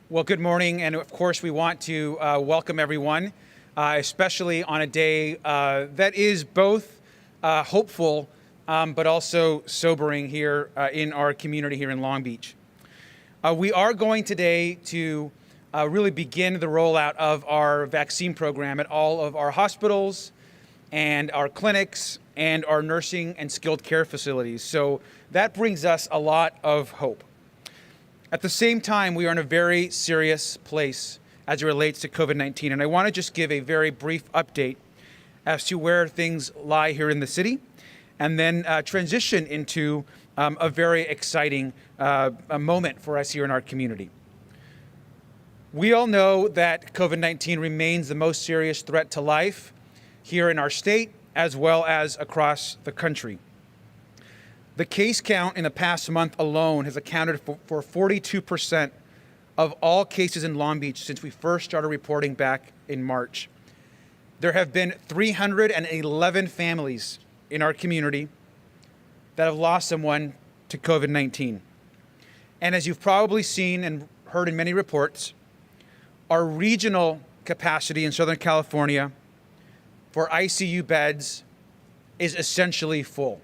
Well, good morning, and of course we want to welcome everyone, especially on a day that is both hopeful but also sobering here in our community here in Long Beach. We are going today to really begin the rollout of our vaccine program at all of our hospitals and our clinics and our nursing and skilled care facilities. So that brings us a lot of hope. At the same time, we are in a very serious place as it relates to COVID-19, and I want to just give a very brief update as to where things lie here in the city, and then transition into a very exciting a moment for us here in our community. We all know that COVID-19 remains the most serious threat to life here in our state, as well as across the country. The case count in the past month alone has accounted for 42% of all cases in Long Beach since we first started reporting back in March. There have been 311 families in our community that have lost someone to COVID-19. And as you've probably seen and heard in many reports, our regional capacity in Southern California for ICU beds is essentially full.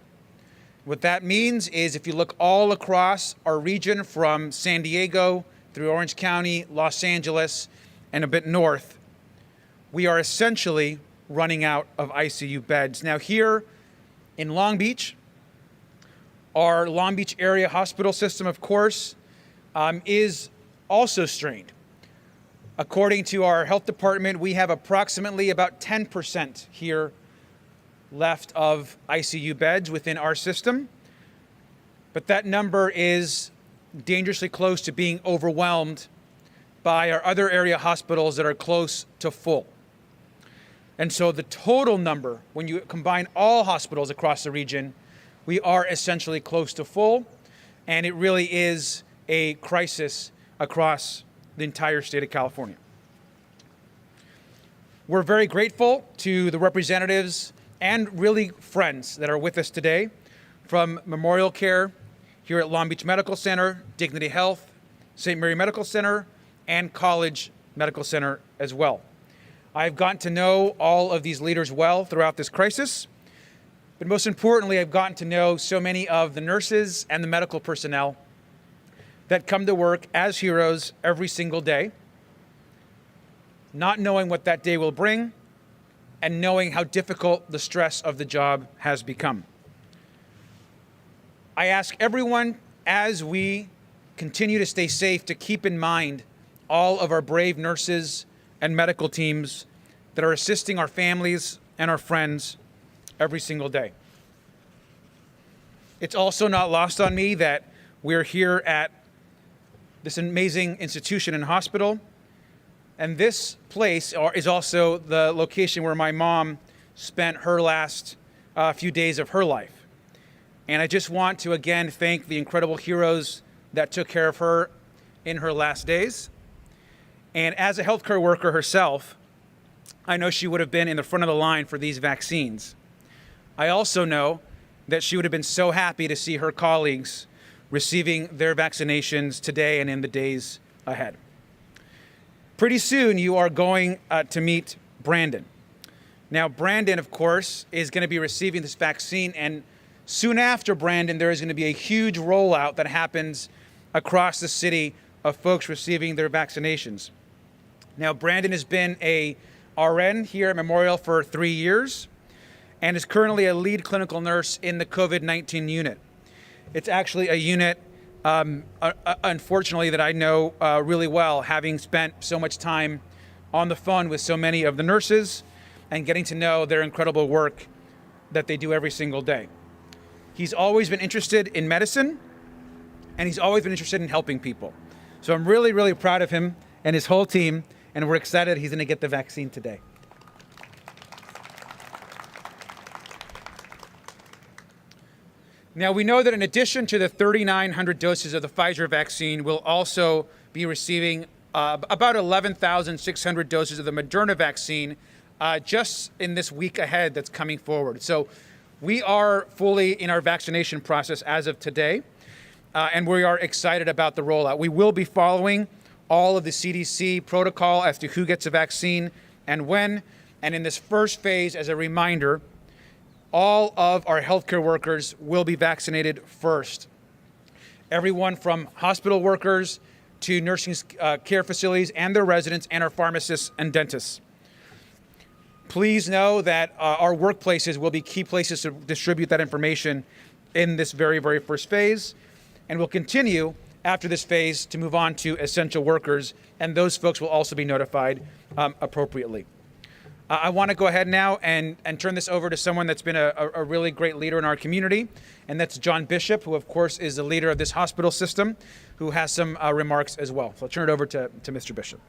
What that means is if you look all across our region from San Diego through Orange County, Los Angeles, and a bit north, we are essentially running out of ICU beds. Now here in Long Beach, our Long Beach area hospital system, of course, is also strained. According to our health department, we have approximately about 10% here left of ICU beds within our system, but that number is dangerously close to being overwhelmed by our other area hospitals that are close to full. And so the total number, when you combine all hospitals across the region, we are essentially close to full, and it really is a crisis across the entire state of California. We're very grateful to the representatives and really friends that are with us today from Memorial Care here at Long Beach Medical Center, Dignity Health, St. Mary Medical Center, and College Medical Center as well. I've gotten to know all of these leaders well throughout this crisis, but most importantly, I've gotten to know so many of the nurses and the medical personnel that come to work as heroes every single day, not knowing what that day will bring, and knowing how difficult the stress of the job has become. I ask everyone, as we continue to stay safe, to keep in mind all of our brave nurses and medical teams that are assisting our families and our friends every single day. It's also not lost on me that we're here at this amazing institution and hospital. And this place is also the location where my mom spent her last few days of her life. And I just want to again thank the incredible heroes that took care of her in her last days. And as a healthcare worker herself, I know she would have been in the front of the line for these vaccines. I also know that she would have been so happy to see her colleagues receiving their vaccinations today and in the days ahead. Pretty soon you are going to meet Brandon. Now Brandon, of course, is going to be receiving this vaccine, and soon after Brandon, there is going to be a huge rollout that happens across the city of folks receiving their vaccinations. Now Brandon has been a RN here at Memorial for 3 years and is currently a lead clinical nurse in the COVID-19 unit. It's actually a unit unfortunately, that I know really well, having spent so much time on the phone with so many of the nurses and getting to know their incredible work that they do every single day. He's always been interested in medicine, and he's always been interested in helping people. So I'm really, really proud of him and his whole team, and we're excited he's going to get the vaccine today. Now, we know that in addition to the 3,900 doses of the Pfizer vaccine, we'll also be receiving about 11,600 doses of the Moderna vaccine just in this week ahead that's coming forward. So we are fully in our vaccination process as of today, and we are excited about the rollout. We will be following all of the CDC protocol as to who gets a vaccine and when. And in this first phase, as a reminder, all of our healthcare workers will be vaccinated first. Everyone from hospital workers to nursing care facilities and their residents and our pharmacists and dentists. Please know that our workplaces will be key places to distribute that information in this very, very first phase. And we'll continue after this phase to move on to essential workers, and those folks will also be notified appropriately. I want to go ahead now and turn this over to someone that's been a really great leader in our community, and that's John Bishop, who of course is the leader of this hospital system, who has some remarks as well. So I'll turn it over to Mr. Bishop.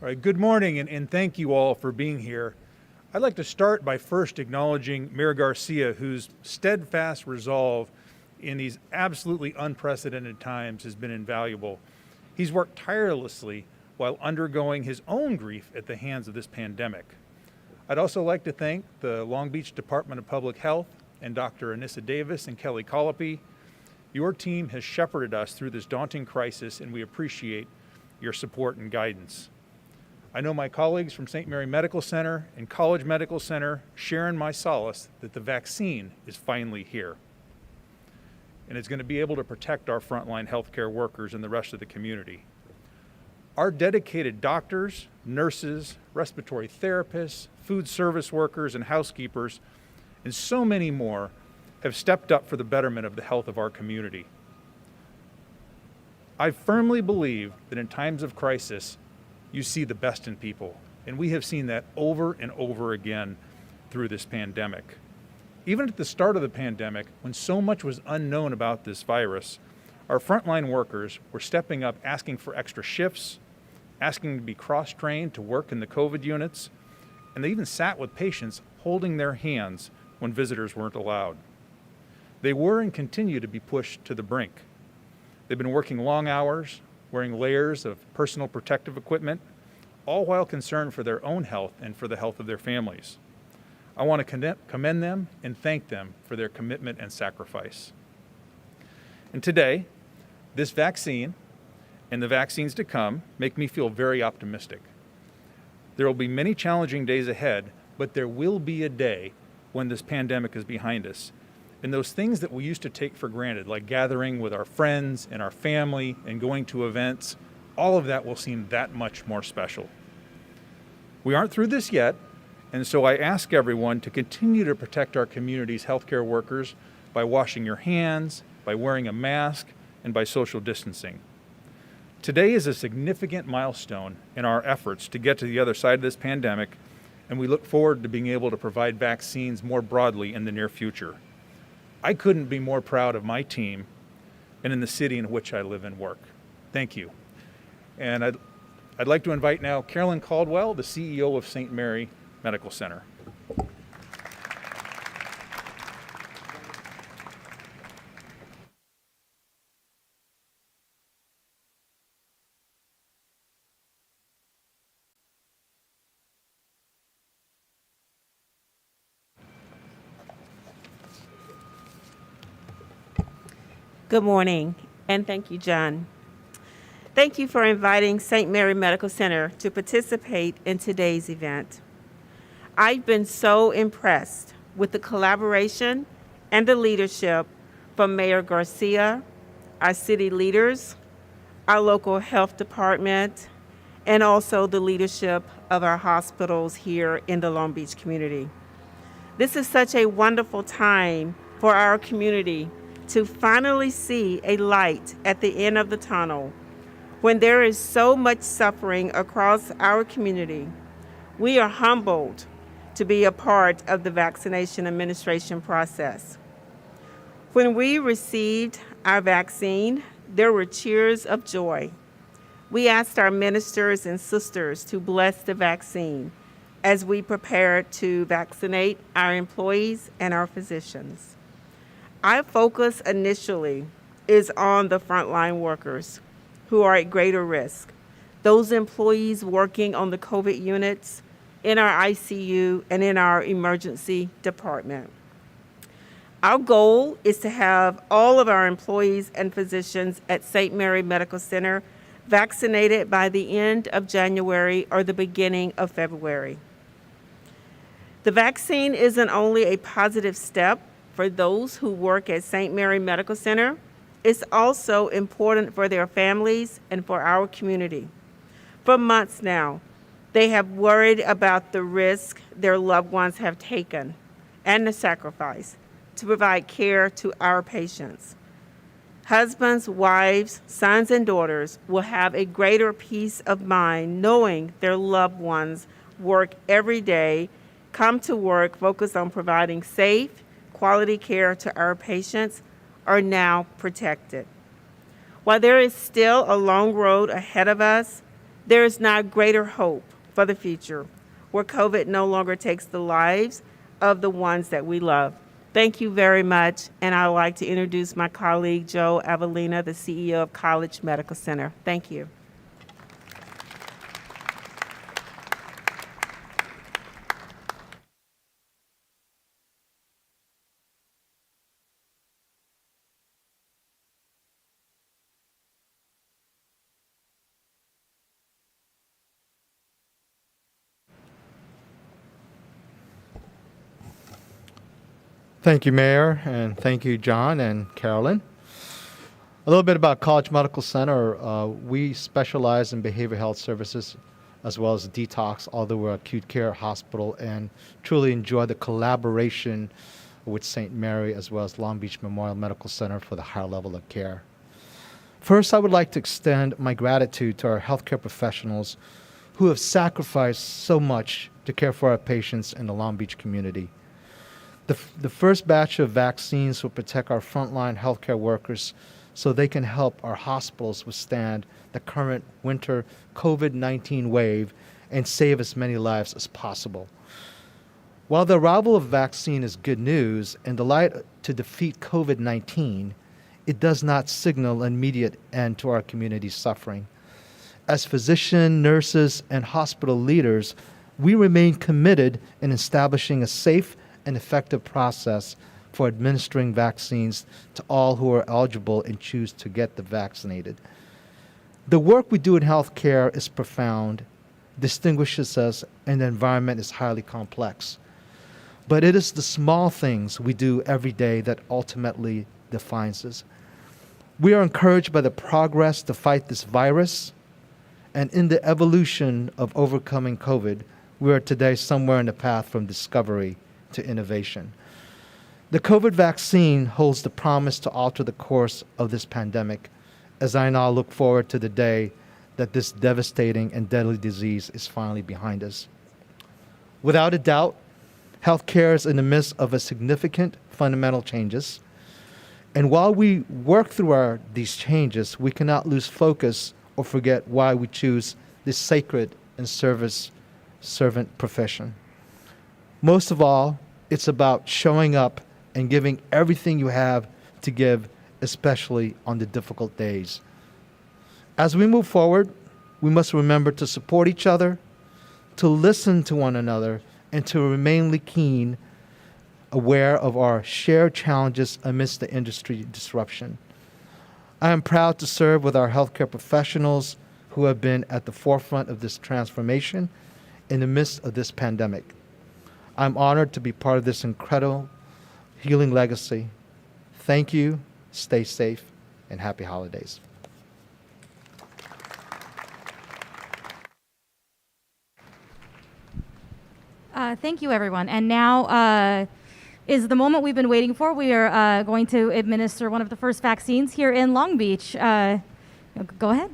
All right, good morning, and thank you all for being here. I'd like to start by first acknowledging Mayor Garcia, whose steadfast resolve in these absolutely unprecedented times has been invaluable. He's worked tirelessly while undergoing his own grief at the hands of this pandemic. I'd also like to thank the Long Beach Department of Public Health and Dr. Anissa Davis and Kelly Colopy. Your team has shepherded us through this daunting crisis, and we appreciate your support and guidance. I know my colleagues from St. Mary Medical Center and College Medical Center share in my solace that the vaccine is finally here. And it's going to be able to protect our frontline healthcare workers and the rest of the community. Our dedicated doctors, nurses, respiratory therapists, food service workers, and housekeepers, and so many more have stepped up for the betterment of the health of our community. I firmly believe that in times of crisis, you see the best in people, and we have seen that over and over again through this pandemic. Even at the start of the pandemic, when so much was unknown about this virus, our frontline workers were stepping up, asking for extra shifts, asking to be cross-trained to work in the COVID units, and they even sat with patients holding their hands when visitors weren't allowed. They were and continue to be pushed to the brink. They've been working long hours, wearing layers of personal protective equipment, all while concerned for their own health and for the health of their families. I want to commend them and thank them for their commitment and sacrifice. And today, this vaccine and the vaccines to come make me feel very optimistic. There will be many challenging days ahead, but there will be a day when this pandemic is behind us. And those things that we used to take for granted, like gathering with our friends and our family and going to events, all of that will seem that much more special. We aren't through this yet, and so I ask everyone to continue to protect our community's healthcare workers by washing your hands, by wearing a mask, and by social distancing. Today is a significant milestone in our efforts to get to the other side of this pandemic, and we look forward to being able to provide vaccines more broadly in the near future. I couldn't be more proud of my team and in the city in which I live and work. Thank you. And I'd like to invite now Carolyn Caldwell, the CEO of St. Mary Medical Center. Good morning, and thank you, John. Thank you for inviting St. Mary Medical Center to participate in today's event. I've been so impressed with the collaboration and the leadership from Mayor Garcia, our city leaders, our local health department, and also the leadership of our hospitals here in the Long Beach community. This is such a wonderful time for our community to finally see a light at the end of the tunnel. When there is so much suffering across our community, we are humbled to be a part of the vaccination administration process. When we received our vaccine, there were cheers of joy. We asked our ministers and sisters to bless the vaccine as we prepared to vaccinate our employees and our physicians. Our focus initially is on the frontline workers who are at greater risk. Those employees working on the COVID units, in our ICU, and in our emergency department. Our goal is to have all of our employees and physicians at St. Mary Medical Center vaccinated by the end of January or the beginning of February. The vaccine isn't only a positive step for those who work at St. Mary Medical Center, it's also important for their families and for our community. For months now, they have worried about the risk their loved ones have taken and the sacrifice to provide care to our patients. Husbands, wives, sons, and daughters will have a greater peace of mind knowing their loved ones work every day, come to work focused on providing safe, quality care to our patients, are now protected. While there is still a long road ahead of us, there is now greater hope for the future, where COVID no longer takes the lives of the ones that we love. Thank you very much, and I would like to introduce my colleague, Joe Avelina, the CEO of College Medical Center. Thank you. Thank you, Mayor, and thank you, John and Carolyn. A little bit about College Medical Center. We specialize in behavioral health services as well as detox, although we're an acute care hospital, and truly enjoy the collaboration with St. Mary as well as Long Beach Memorial Medical Center for the higher level of care. First, I would like to extend my gratitude to our healthcare professionals who have sacrificed so much to care for our patients in the Long Beach community. The first batch of vaccines will protect our frontline healthcare workers so they can help our hospitals withstand the current winter COVID-19 wave and save as many lives as possible. While the arrival of vaccine is good news and the light to defeat COVID-19, it does not signal an immediate end to our community's suffering. As physicians, nurses, and hospital leaders, we remain committed in establishing a safe and effective process for administering vaccines to all who are eligible and choose to get vaccinated. The work we do in healthcare is profound, distinguishes us, and the environment is highly complex. But it is the small things we do every day that ultimately defines us. We are encouraged by the progress to fight this virus, and in the evolution of overcoming COVID, we are today somewhere in the path from discovery to innovation. The COVID vaccine holds the promise to alter the course of this pandemic, as I now look forward to the day that this devastating and deadly disease is finally behind us. Without a doubt, healthcare is in the midst of a significant fundamental changes. And while we work through these changes, we cannot lose focus or forget why we choose this sacred and servant profession. Most of all, it's about showing up and giving everything you have to give, especially on the difficult days. As we move forward, we must remember to support each other, to listen to one another, and to remain keen, aware of our shared challenges amidst the industry disruption. I am proud to serve with our healthcare professionals who have been at the forefront of this transformation in the midst of this pandemic. I'm honored to be part of this incredible healing legacy. Thank you, stay safe, and happy holidays. Thank you, everyone. And now is the moment we've been waiting for. We are going to administer one of the first vaccines here in Long Beach. Go ahead.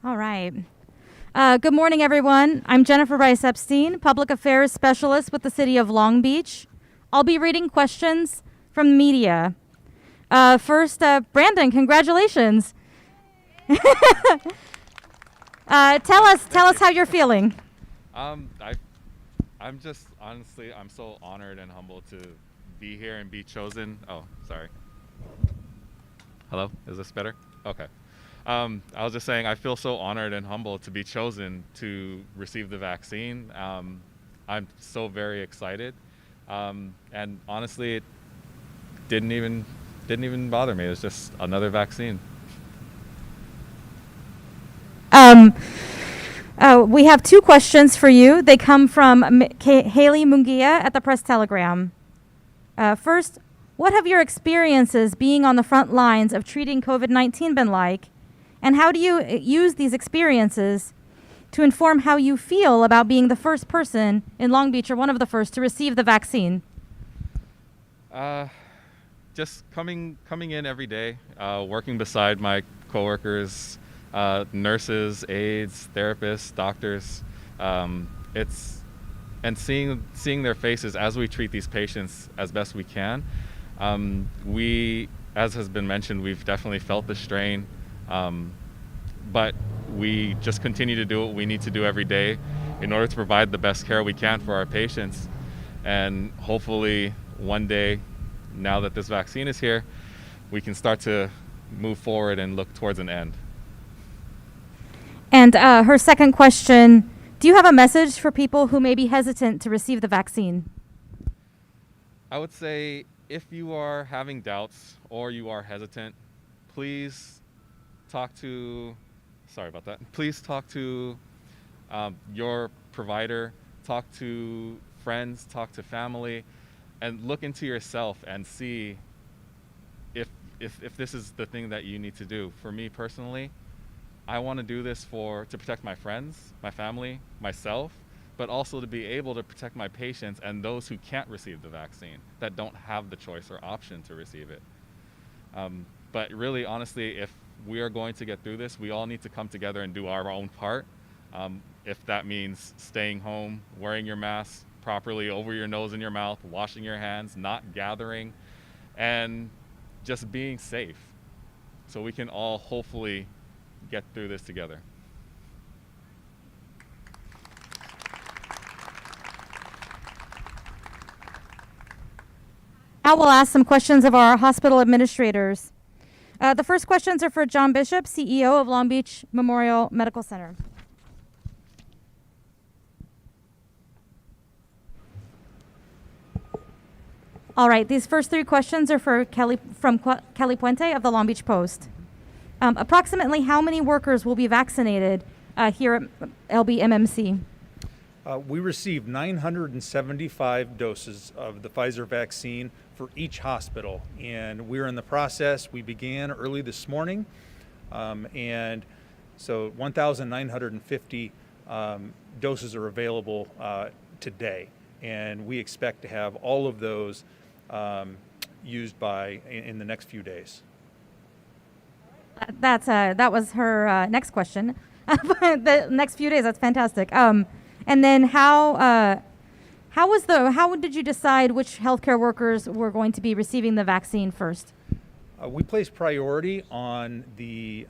All right. Good morning, everyone. I'm Jennifer Rice Epstein, Public Affairs Specialist with the City of Long Beach. I'll be reading questions from the media. First, Brandon, congratulations. Tell us how you're feeling. I'm just honestly, I'm so honored and humbled to be here and be chosen. Oh, sorry. Hello, is this better? Okay. I was just saying, I feel so honored and humbled to be chosen to receive the vaccine. I'm so very excited, and honestly, it didn't even bother me. It was just another vaccine. We have two questions for you. They come from Haley Mungia at the Press Telegram. First, what have your experiences being on the front lines of treating COVID-19 been like? And how do you use these experiences to inform how you feel about being the first person in Long Beach, or one of the first, to receive the vaccine? Just coming in every day, working beside my coworkers, nurses, aides, therapists, doctors. And seeing their faces as we treat these patients as best we can. We, as has been mentioned, we've definitely felt the strain, but we just continue to do what we need to do every day in order to provide the best care we can for our patients. And hopefully one day, now that this vaccine is here, we can start to move forward and look towards an end. And her second question, do you have a message for people who may be hesitant to receive the vaccine? I would say, if you are having doubts or you are hesitant, please talk to, please talk to your provider, talk to friends, talk to family, and look into yourself and see if this is the thing that you need to do. For me personally, I want to do this to protect my friends, my family, myself, but also to be able to protect my patients and those who can't receive the vaccine, that don't have the choice or option to receive it. But really, honestly, if we are going to get through this, we all need to come together and do our own part. If that means staying home, wearing your mask properly over your nose and your mouth, washing your hands, not gathering, and just being safe, so we can all hopefully get through this together. Now we'll ask some questions of our hospital administrators. The first questions are for John Bishop, CEO of Long Beach Memorial Medical Center. All right, these first three questions are for Kelly Puente of the Long Beach Post. Approximately how many workers will be vaccinated here at LBMMC? We received 975 doses of the Pfizer vaccine for each hospital, and we're in the process. We began early this morning, and so 1,950 doses are available today, and we expect to have all of those used in the next few days. That was her next question. The next few days, that's fantastic. And then how did you decide which healthcare workers were going to be receiving the vaccine first? We place priority on the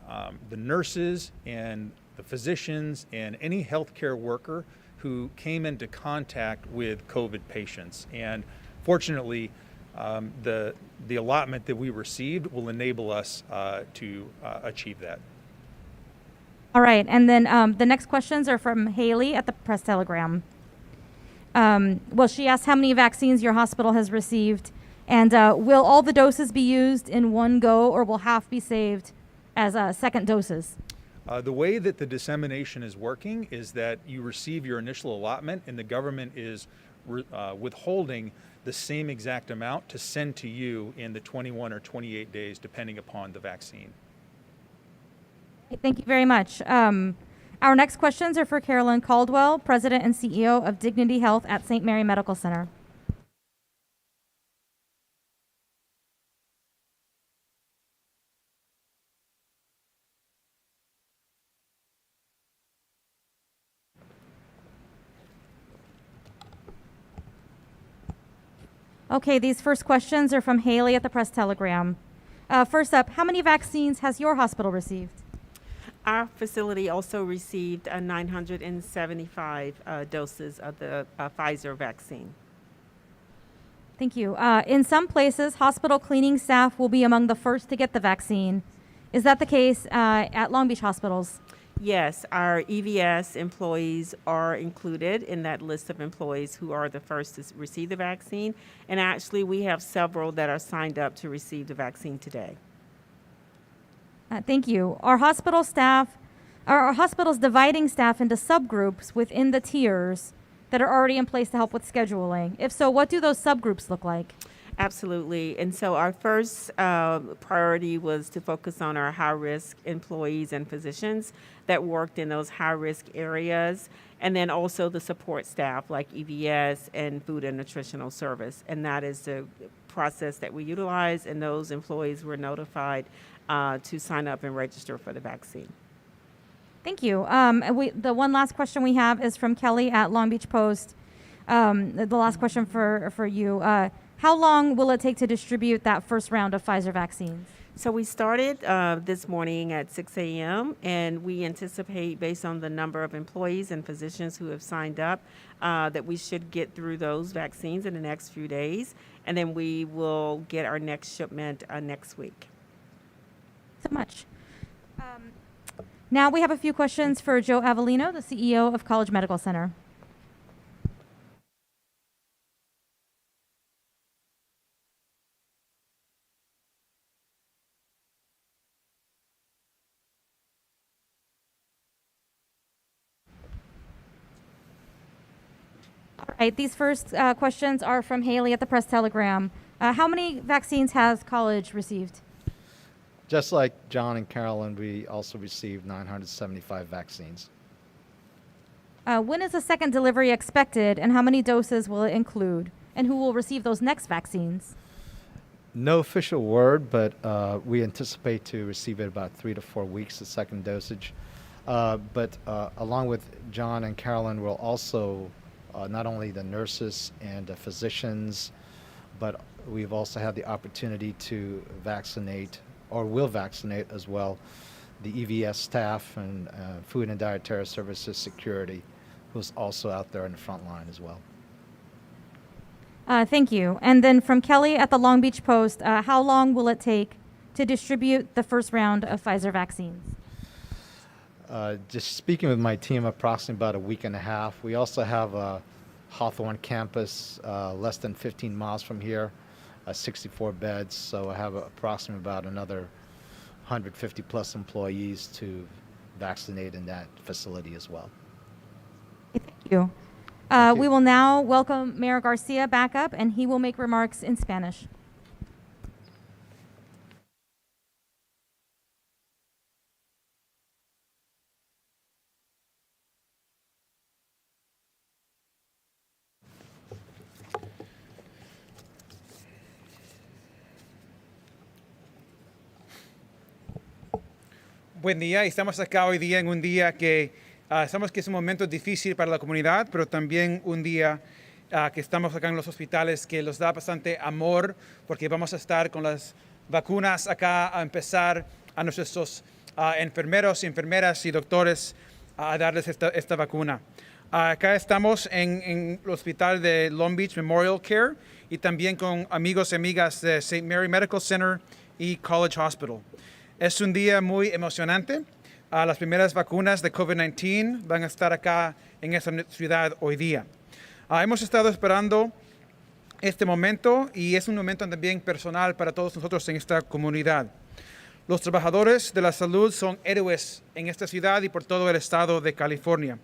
nurses and the physicians and any healthcare worker who came into contact with COVID patients. And fortunately, the allotment that we received will enable us to achieve that. All right, and then the next questions are from Haley at the Press Telegram. Well, she asked how many vaccines your hospital has received, and will all the doses be used in one go, or will half be saved as second doses? The way that the dissemination is working is that you receive your initial allotment, and the government is withholding the same exact amount to send to you in the 21 or 28 days, depending upon the vaccine. Thank you very much. Our next questions are for Carolyn Caldwell, President and CEO of Dignity Health at St. Mary Medical Center. Okay, these first questions are from Haley at the Press Telegram. First up, how many vaccines has your hospital received? Our facility also received 975 doses of the Pfizer vaccine. Thank you. In some places, hospital cleaning staff will be among the first to get the vaccine. Is that the case at Long Beach hospitals? Yes, our EVS employees are included in that list of employees who are the first to receive the vaccine. And actually, we have several that are signed up to receive the vaccine today. Thank you. Are hospitals dividing staff into subgroups within the tiers that are already in place to help with scheduling? If so, what do those subgroups look like? Absolutely. And so our first priority was to focus on our high-risk employees and physicians that worked in those high-risk areas, and then also the support staff like EVS and food and nutritional service. And that is the process that we utilize, and those employees were notified to sign up and register for the vaccine. Thank you. The one last question we have is from Kelly at Long Beach Post. The last question for you. How long will it take to distribute that first round of Pfizer vaccines? So we started this morning at 6 a.m. and we anticipate, based on the number of employees and physicians who have signed up, that we should get through those vaccines in the next few days, and then we will get our next shipment next week. So much. Now we have a few questions for Joe Avellino, the CEO of College Medical Center. All right, these first questions are from Haley at the Press Telegram. How many vaccines has College received? Just like John and Carolyn, we also received 975 vaccines. When is the second delivery expected, and how many doses will it include? And who will receive those next vaccines? No official word, but we anticipate to receive it about 3 to 4 weeks, the second dosage. But along with John and Carolyn, we'll also, not only the nurses and the physicians, but we've also had the opportunity to vaccinate, or will vaccinate as well, the EVS staff and Food and Dietary Services Security, who's also out there in the front line as well. Thank you. And then from Kelly at the Long Beach Post, how long will it take to distribute the first round of Pfizer vaccines? Just speaking with my team, approximately about a week and a half. We also have a Hawthorne campus less than 15 miles from here, 64 beds, so I have approximately about another 150 plus employees to vaccinate in that facility as well. Thank you. We will now welcome Mayor Garcia back up, and he will make remarks in Spanish. Buen día, estamos acá hoy día en un día que sabemos que es un momento difícil para la comunidad, pero también un día que estamos acá en los hospitales que nos da bastante amor porque vamos a estar con las vacunas acá a empezar a nuestros enfermeros y enfermeras y doctores a darles esta vacuna. Acá estamos en el hospital de Long Beach Memorial Care y también con amigos y amigas de St. Mary Medical Center y College Hospital. Es un día muy emocionante. Las primeras vacunas de COVID-19 van a estar acá en esta ciudad hoy día. Hemos estado esperando este momento y es un momento también personal para todos nosotros en esta comunidad. Los trabajadores de la salud son héroes en esta ciudad y por todo el estado de California.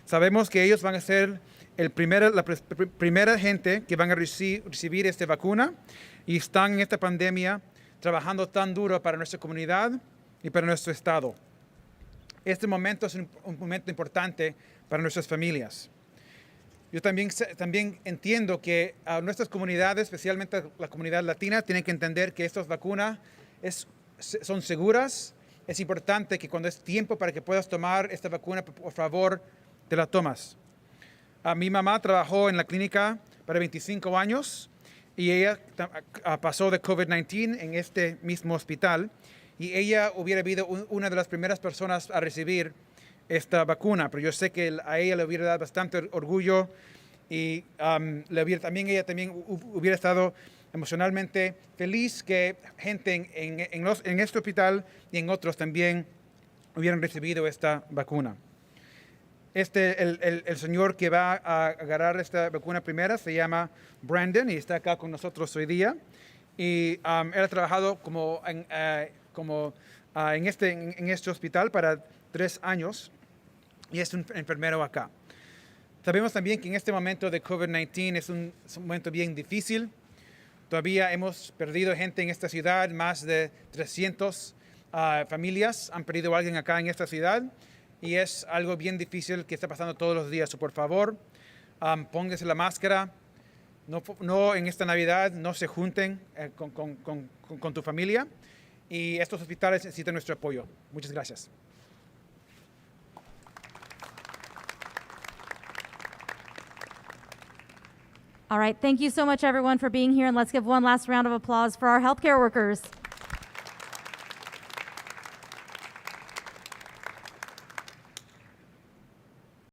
Sabemos que ellos van a ser la primera gente que van a recibir esta vacuna y están en esta pandemia trabajando tan duro para nuestra comunidad y para nuestro estado. Este momento es un momento importante para nuestras familias. Yo también entiendo que nuestras comunidades, especialmente la comunidad latina, tienen que entender que estas vacunas son seguras. Es importante que cuando es tiempo para que puedas tomar esta vacuna, por favor, te la tomas. Mi mamá trabajó en la clínica para 25 años y ella pasó de COVID-19 en este mismo hospital, y ella hubiera sido una de las primeras personas a recibir esta vacuna, pero yo sé que a ella le hubiera dado bastante orgullo y ella también hubiera estado emocionalmente feliz que gente en este hospital y en otros también hubieran recibido esta vacuna. El señor que va a agarrar esta vacuna primera se llama Brandon y está acá con nosotros hoy día. Y él ha trabajado en este hospital para 3 años y es un enfermero acá. Sabemos también que en este momento de COVID-19 es un momento bien difícil. Todavía hemos perdido gente en esta ciudad, más de 300 familias han perdido a alguien acá en esta ciudad. Y es algo bien difícil que está pasando todos los días. Por favor, pónganse la máscara. No en esta Navidad, no se junten con tu familia. Y estos hospitales necesitan nuestro apoyo. Muchas gracias. All right, thank you so much, everyone, for being here. And let's give one last round of applause for our healthcare workers.